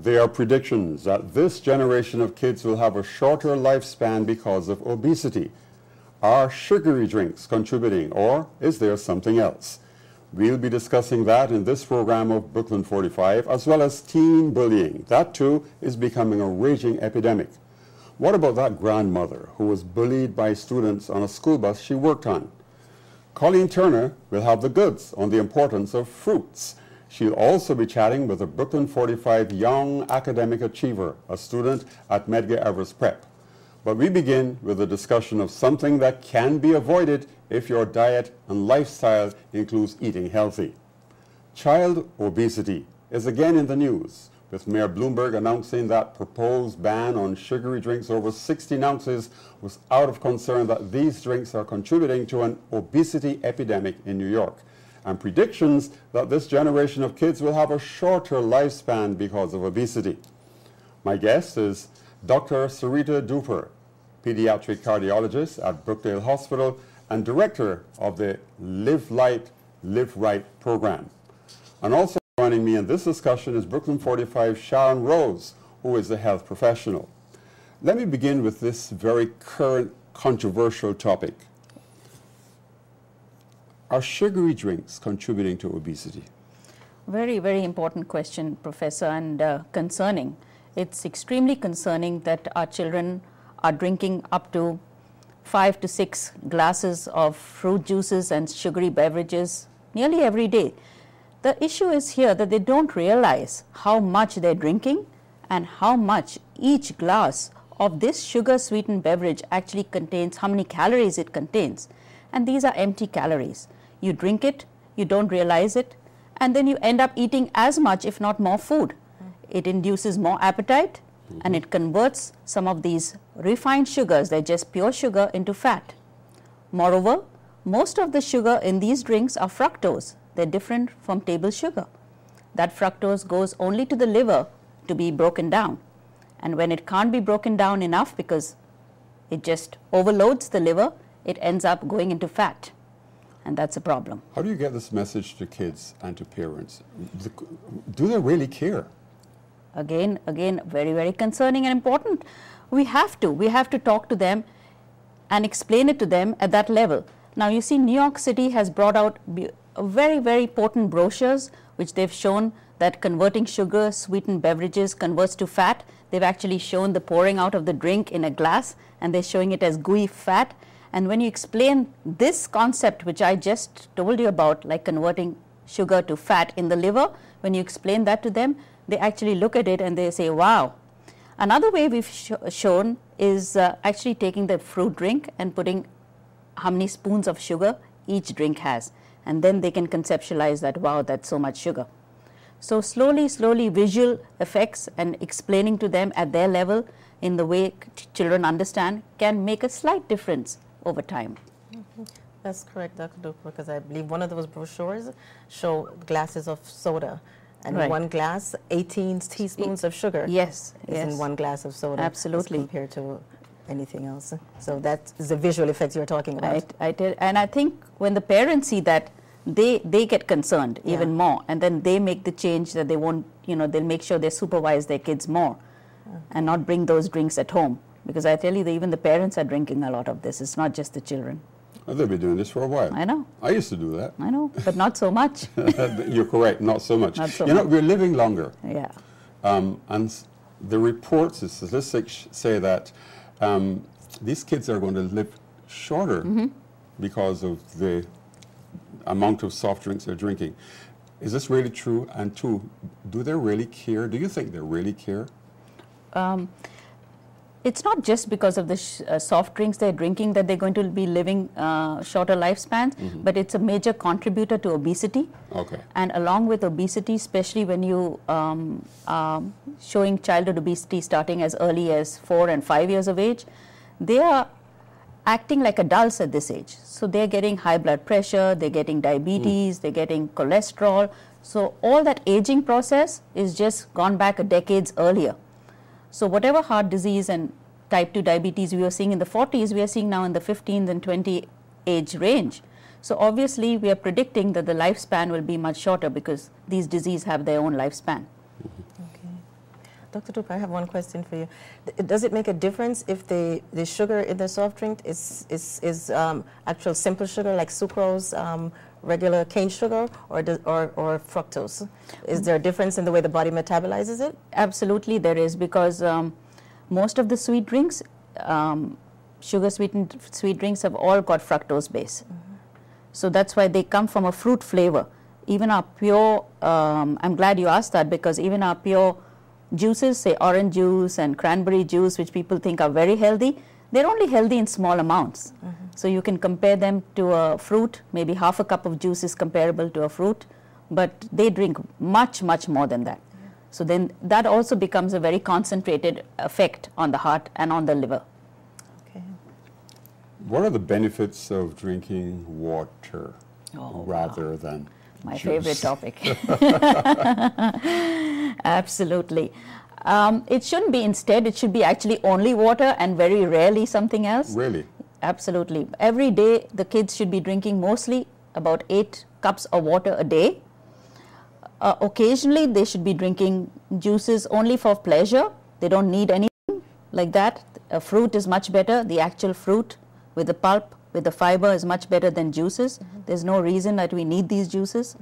There are predictions that this generation of kids will have a shorter lifespan because of obesity. Are sugary drinks contributing, or is there something else? We'll be discussing that in this program of Brooklyn 45, as well as teen bullying. That too is becoming a raging epidemic. What about that grandmother who was bullied by students on a school bus she worked on? Colleen Turner will have the goods on the importance of fruits. She'll also be chatting with a Brooklyn 45 young academic achiever, a student at Medgar Evers Prep. But we begin with a discussion of something that can be avoided if your diet and lifestyle includes eating healthy. Child obesity is again in the news, with Mayor Bloomberg announcing that proposed ban on sugary drinks over 16 ounces was out of concern that these drinks are contributing to an obesity epidemic in New York, and predictions that this generation of kids will have a shorter lifespan because of obesity. My guest is Dr. Sarita Dhuper, pediatric cardiologist at Brookdale Hospital and director of the Live Light, Live Right program. And also joining me in this discussion is Brooklyn 45 Sharon Rose, who is a health professional. Let me begin with this very current controversial topic. Are sugary drinks contributing to obesity? Very, very important question, Professor, and concerning. It's extremely concerning that our children are drinking up to 5 to 6 glasses of fruit juices and sugary beverages nearly every day. The issue is here that they don't realize how much they're drinking and how much each glass of this sugar-sweetened beverage actually contains, how many calories it contains. And these are empty calories. You drink it, you don't realize it, and then you end up eating as much, if not more food. It induces more appetite, and it converts some of these refined sugars, they're just pure sugar, into fat. Moreover, most of the sugar in these drinks are fructose. They're different from table sugar. That fructose goes only to the liver to be broken down. And when it can't be broken down enough because it just overloads the liver, it ends up going into fat. And that's a problem. How do you get this message to kids and to parents? Do they really care? Again, very, very concerning and important. We have to talk to them and explain it to them at that level. Now, you see, New York City has brought out very, very potent brochures, which they've shown that converting sugar sweetened beverages converts to fat. They've actually shown the pouring out of the drink in a glass, and they're showing it as gooey fat. And when you explain this concept, which I just told you about, like converting sugar to fat in the liver, when you explain that to them, they actually look at it and they say, wow. Another way we've shown is actually taking the fruit drink and putting how many spoons of sugar each drink has. And then they can conceptualize that, wow, that's so much sugar. So slowly, visual effects and explaining to them at their level in the way children understand can make a slight difference over time. That's correct, Dr. Dhuper, because I believe one of those brochures show glasses of soda, and one glass, 18 teaspoons of sugar is in one glass of soda. Absolutely. Compared to anything else. So that is the visual effects you're talking about. And I think when the parents see that, they get concerned even more, and then they make the change that they won't, they'll make sure they supervise their kids more and not bring those drinks at home. Because I tell you, even the parents are drinking a lot of this. It's not just the children. Well, they've been doing this for a while. I know. I used to do that. I know, but not so much. You're correct, not so much. Not so much. We're living longer. Yeah. And the reports, the statistics say that these kids are going to live shorter because of the amount of soft drinks they're drinking. Is this really true? And two, do they really care? Do you think they really care? It's not just because of the soft drinks they're drinking that they're going to be living shorter lifespans, but it's a major contributor to obesity. Okay. And along with obesity, especially when you showing childhood obesity starting as early as 4 and 5 years of age, they are acting like adults at this age. So they're getting high blood pressure, they're getting diabetes, they're getting cholesterol. So all that aging process is just gone back decades earlier. So whatever heart disease and type 2 diabetes we were seeing in the 40s, we are seeing now in the 15 and 20 age range. So obviously we are predicting that the lifespan will be much shorter because these diseases have their own lifespan. Okay. Dr. Dhuper, I have one question for you. Does it make a difference if the sugar in the soft drink is actual simple sugar like sucrose, regular cane sugar, or fructose? Is there a difference in the way the body metabolizes it? Absolutely there is, because most of the sweet drinks, sugar sweetened sweet drinks have all got fructose base. So that's why they come from a fruit flavor. Even our pure, I'm glad you asked that, because even our pure juices, say orange juice and cranberry juice, which people think are very healthy, they're only healthy in small amounts. So you can compare them to a fruit. Maybe half a cup of juice is comparable to a fruit, but they drink much, much more than that. So then that also becomes a very concentrated effect on the heart and on the liver. Okay. What are the benefits of drinking water rather than my juice? Favorite topic. Absolutely. It shouldn't be instead, it should be actually only water and very rarely something else. Really? Absolutely. Every day the kids should be drinking mostly about 8 cups of water a day. Occasionally they should be drinking juices only for pleasure. They don't need anything like that. A fruit is much better. The actual fruit with the pulp, with the fiber, is much better than juices. There's no reason that we need these juices.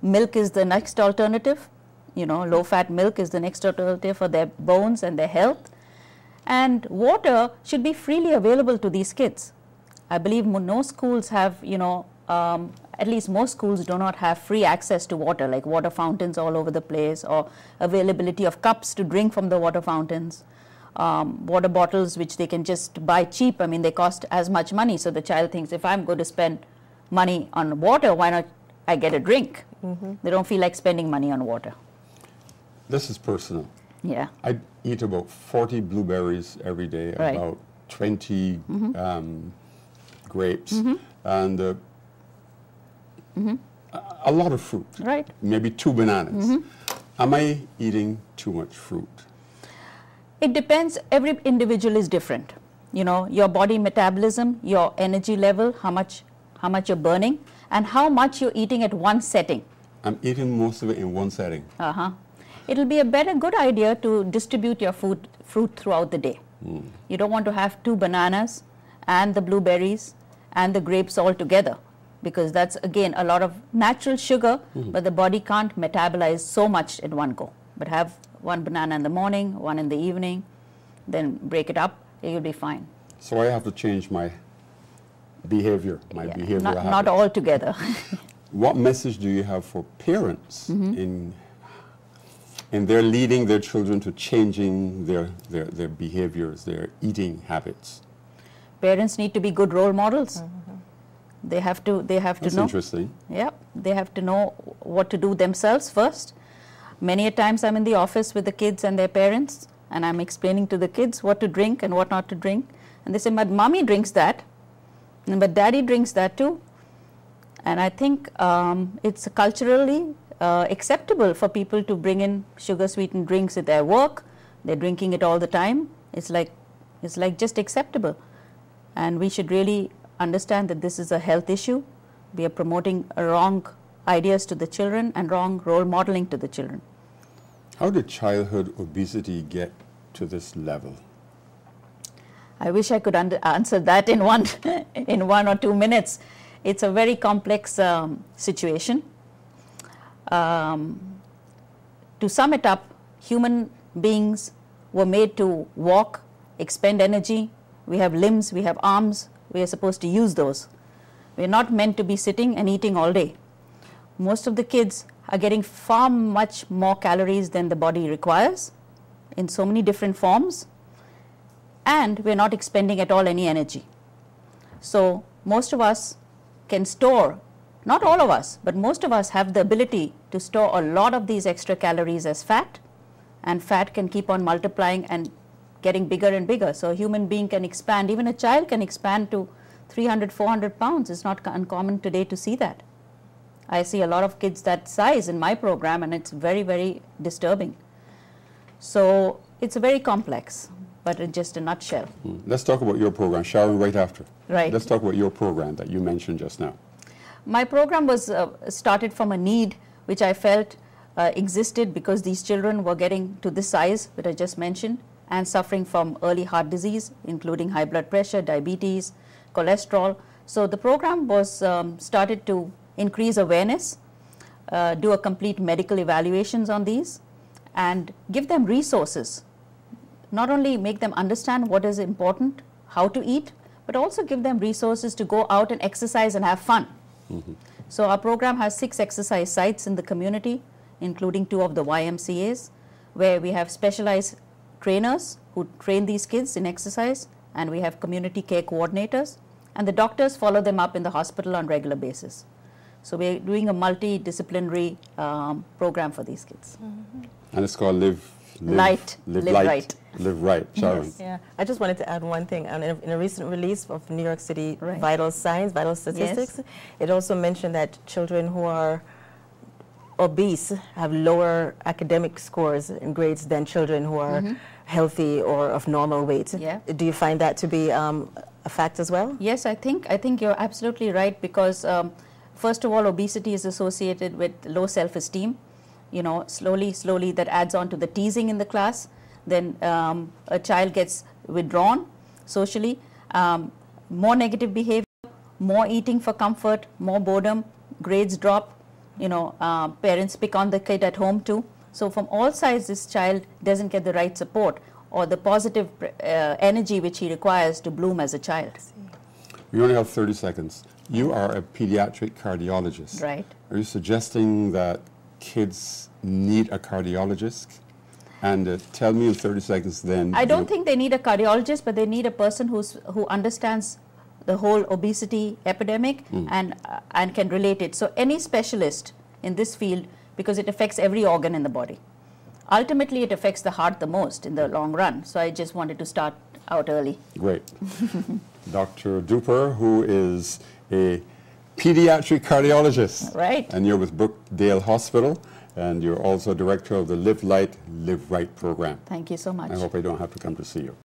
Milk is the next alternative. You know, low-fat milk is the next alternative for their bones and their health. And water should be freely available to these kids. I believe no schools have, you know, at least most schools do not have free access to water, like water fountains all over the place, or availability of cups to drink from the water fountains. Water bottles which they can just buy cheap. I mean, they cost as much money, so the child thinks, if I'm going to spend money on water, why not I get a drink? They don't feel like spending money on water. This is personal. Yeah. I eat about 40 blueberries every day, Right. about 20 grapes, and a lot of fruit. Right. Maybe 2 bananas. Am I eating too much fruit? It depends. Every individual is different. You know, your body metabolism, your energy level, how much you're burning, and how much you're eating at one setting. I'm eating most of it in one setting. It'll be a good idea to distribute your fruit throughout the day. You don't want to have 2 bananas and the blueberries and the grapes all together, because that's again a lot of natural sugar, but the body can't metabolize so much at one go. But have 1 banana in the morning, 1 in the evening, then break it up, you'll be fine. So I have to change my behavior, behavioral habits. Not all together. What message do you have for parents in their leading their children to changing their behaviors, their eating habits? Parents need to be good role models. They have to That's know. interesting. Yeah, they have to know what to do themselves first. Many a times I'm in the office with the kids and their parents, and I'm explaining to the kids what to drink and what not to drink. And they say, but mommy drinks that, but daddy drinks that too. And I think it's culturally acceptable for people to bring in sugar-sweetened drinks at their work. They're drinking it all the time. It's like just acceptable. And we should really understand that this is a health issue. We are promoting wrong ideas to the children and wrong role modeling to the children. How did childhood obesity get to this level? I wish I could answer that in in 1 or 2 minutes. It's a very complex situation. To sum it up, human beings were made to walk, expend energy. We have limbs, we have arms, we are supposed to use those. We are not meant to be sitting and eating all day. Most of the kids are getting far much more calories than the body requires in so many different forms, and we're not expending at all any energy. So most of us can store, not all of us, but most of us have the ability to store a lot of these extra calories as fat, and fat can keep on multiplying and getting bigger and bigger. So a human being can expand, even a child can expand to 300, 400 pounds. It's not uncommon today to see that. I see a lot of kids that size in my program, and it's very, very disturbing. So it's very complex, but in just a nutshell. Let's talk about your program, Sharon, right after. Right. Let's talk about your program that you mentioned just now. My program was started from a need which I felt existed because these children were getting to this size that I just mentioned and suffering from early heart disease, including high blood pressure, diabetes, cholesterol. So the program was started to increase awareness, do a complete medical evaluations on these, and give them resources. Not only make them understand what is important, how to eat, but also give them resources to go out and exercise and have fun. Mm-hmm. So our program has 6 exercise sites in the community, including 2 of the YMCAs, where we have specialized trainers who train these kids in exercise, and we have community care coordinators, and the doctors follow them up in the hospital on regular basis. So we're doing a multidisciplinary program for these kids. Mm-hmm. And it's called Live Right. Live Right, Sharon. Yes. Yeah, I just wanted to add one thing. In a recent release of New York City Right. Vital Signs, Vital Statistics, Yes. it also mentioned that children who are obese have lower academic scores and grades than children who are healthy or of normal weight. Yeah. Do you find that to be a fact as well? Yes, I think you're absolutely right, because first of all, obesity is associated with low self-esteem. You know, slowly that adds on to the teasing in the class. Then a child gets withdrawn socially, more negative behavior, more eating for comfort, more boredom, grades drop, you know, parents pick on the kid at home too. So from all sides, this child doesn't get the right support or the positive energy which he requires to bloom as a child. We only have 30 seconds. You are a pediatric cardiologist. Right. Are you suggesting that kids need a cardiologist? And tell me in 30 seconds then. I don't think they need a cardiologist, but they need a person who understands the whole obesity epidemic and can relate it. So any specialist in this field, because it affects every organ in the body. Ultimately, it affects the heart the most in the long run. So I just wanted to start out early. Great. Dr. Dhuper, who is a pediatric cardiologist. Right. And you're with Brookdale Hospital, and you're also director of the Live Light, Live Right program. Thank you so much. I hope I don't have to come to see you.